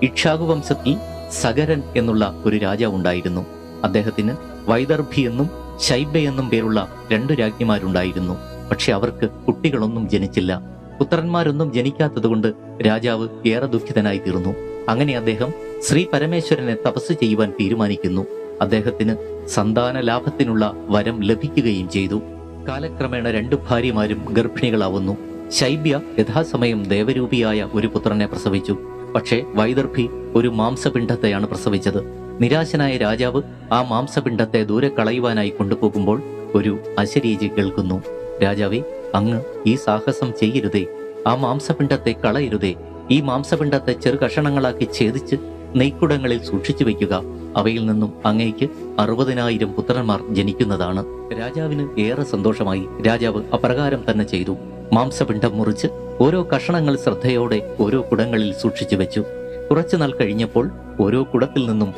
ഇക്ഷ്വാകു വംശത്തിൽ സഗരൻ എന്നുള്ള ഒരു രാജാവുണ്ടായിരുന്നു. അദ്ദേഹത്തിന് വൈദർഭി എന്നും ശൈബ എന്നും പേരുള്ള 2 രാജ്ഞിമാരുണ്ടായിരുന്നു. പക്ഷെ അവർക്ക് കുട്ടികളൊന്നും ജനിച്ചില്ല. പുത്രന്മാരൊന്നും ജനിക്കാത്തതുകൊണ്ട് രാജാവ് ഏറെ ദുഃഖിതനായി തീർന്നു. അങ്ങനെ അദ്ദേഹം ശ്രീ പരമേശ്വരനെ തപസ് ചെയ്യുവാൻ തീരുമാനിക്കുന്നു. അദ്ദേഹത്തിന് സന്താന ലാഭത്തിനുള്ള വരം ലഭിക്കുകയും ചെയ്തു. കാലക്രമേണ 2 ഭാര്യമാരും ഗർഭിണികളാവുന്നു. ശൈബ്യ യഥാസമയം ദേവരൂപിയായ ഒരു പുത്രനെ പ്രസവിച്ചു. പക്ഷേ വൈദർഭി ഒരു മാംസപിണ്ഡത്തെയാണ് പ്രസവിച്ചത്. നിരാശനായ രാജാവ് ആ മാംസപിണ്ഡത്തെ ദൂരെ കളയുവാനായി കൊണ്ടുപോകുമ്പോൾ ഒരു അശരീരി കേൾക്കുന്നു. രാജാവേ, അങ്ങ് ഈ സാഹസം ചെയ്യരുതേ. ആ മാംസപിണ്ഡത്തെ കളയരുതേ. ഈ മാംസപിണ്ഡത്തെ ചെറു കഷണങ്ങളാക്കി ഛേദിച്ച് നെയ്ക്കുടങ്ങളിൽ സൂക്ഷിച്ചു വയ്ക്കുക. അവയിൽ നിന്നും അങ്ങേക്ക് 60,000 പുത്രന്മാർ ജനിക്കുന്നതാണ്. രാജാവിന് ഏറെ സന്തോഷമായി. രാജാവ് അപ്രകാരം തന്നെ ചെയ്തു. മാംസപിണ്ഡം മുറിച്ച് ഓരോ കഷണങ്ങൾ ശ്രദ്ധയോടെ ഓരോ കുടങ്ങളിൽ സൂക്ഷിച്ചു വെച്ചു. കുറച്ചുനാൾ കഴിഞ്ഞപ്പോൾ ഓരോ കുടത്തിൽ നിന്നും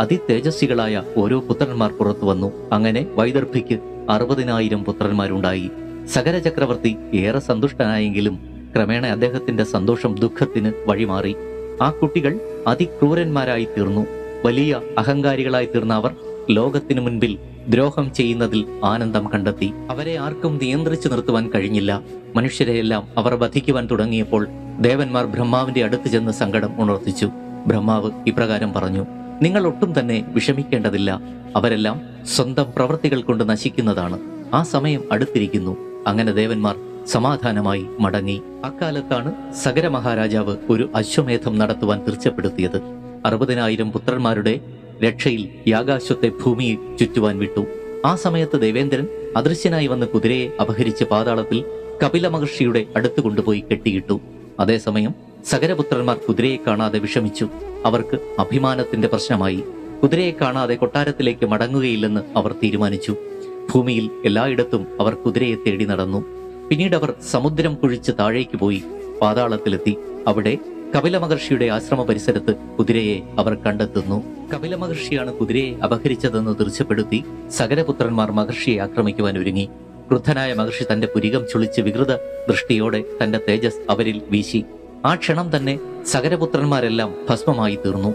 അതിതേജസ്വികളായ ഓരോ പുത്രന്മാർ പുറത്തു വന്നു. അങ്ങനെ വൈദർഭിക്ക് 60,000 പുത്രന്മാരുണ്ടായി. സഗര ചക്രവർത്തി ഏറെ സന്തുഷ്ടനായെങ്കിലും ക്രമേണ അദ്ദേഹത്തിന്റെ സന്തോഷം ദുഃഖത്തിന് വഴിമാറി. ആ കുട്ടികൾ അതിക്രൂരന്മാരായി തീർന്നു. വലിയ അഹങ്കാരികളായി തീർന്ന അവർ ലോകത്തിനു മുൻപിൽ ദ്രോഹം ചെയ്യുന്നതിൽ ആനന്ദം കണ്ടെത്തി. അവരെ ആർക്കും നിയന്ത്രിച്ചു നിർത്തുവാൻ കഴിഞ്ഞില്ല. മനുഷ്യരെയെല്ലാം അവർ വധിക്കുവാൻ തുടങ്ങിയപ്പോൾ ദേവന്മാർ ബ്രഹ്മാവിന്റെ അടുത്ത് ചെന്ന് സങ്കടം ഉണർത്തിച്ചു. ബ്രഹ്മാവ് ഇപ്രകാരം പറഞ്ഞു: നിങ്ങൾ ഒട്ടും തന്നെ വിഷമിക്കേണ്ടതില്ല. അവരെല്ലാം സ്വന്തം പ്രവൃത്തികൾ കൊണ്ട് നശിക്കുന്നതാണ്. ആ സമയം അടുത്തിരിക്കുന്നു. അങ്ങനെ ദേവന്മാർ സമാധാനമായി മടങ്ങി. അക്കാലത്താണ് സഗര മഹാരാജാവ് ഒരു അശ്വമേധം നടത്തുവാൻ തീർച്ചപ്പെടുത്തിയത്. 60,000 പുത്രന്മാരുടെ രക്ഷയിൽ യാഗാശ്വത്തെ ഭൂമിയിൽ ചുറ്റുവാൻ വിട്ടു. ആ സമയത്ത് ദേവേന്ദ്രൻ അദൃശ്യനായി വന്ന് കുതിരയെ അപഹരിച്ച് പാതാളത്തിൽ കപില മഹർഷിയുടെ അടുത്ത് കൊണ്ടുപോയി കെട്ടിയിട്ടു. അതേസമയം സഗരപുത്രന്മാർ കുതിരയെ കാണാതെ വിഷമിച്ചു. അവർക്ക് അഭിമാനത്തിന്റെ പ്രശ്നമായി. കുതിരയെ കാണാതെ കൊട്ടാരത്തിലേക്ക് മടങ്ങുകയില്ലെന്ന് അവർ തീരുമാനിച്ചു. ഭൂമിയിൽ എല്ലായിടത്തും അവർ കുതിരയെ തേടി നടന്നു. പിന്നീട് അവർ സമുദ്രം കുഴിച്ച് താഴേക്ക് പോയി പാതാളത്തിലെത്തി. അവിടെ കപില മഹർഷിയുടെ ആശ്രമ പരിസരത്ത് കുതിരയെ അവർ കണ്ടെത്തുന്നു. കപില മഹർഷിയാണ് കുതിരയെ അപഹരിച്ചതെന്ന് തീർച്ചപ്പെടുത്തി സഗരപുത്രന്മാർ മഹർഷിയെ ആക്രമിക്കുവാൻ ഒരുങ്ങി. ക്രുദ്ധനായ മഹർഷി തന്റെ പുരികം ചുളിച്ച് വികൃത ദൃഷ്ടിയോടെ തന്റെ തേജസ് അവരിൽ വീശി. ആ ക്ഷണം തന്നെ സഗരപുത്രന്മാരെല്ലാം ഭസ്മമായി തീർന്നു.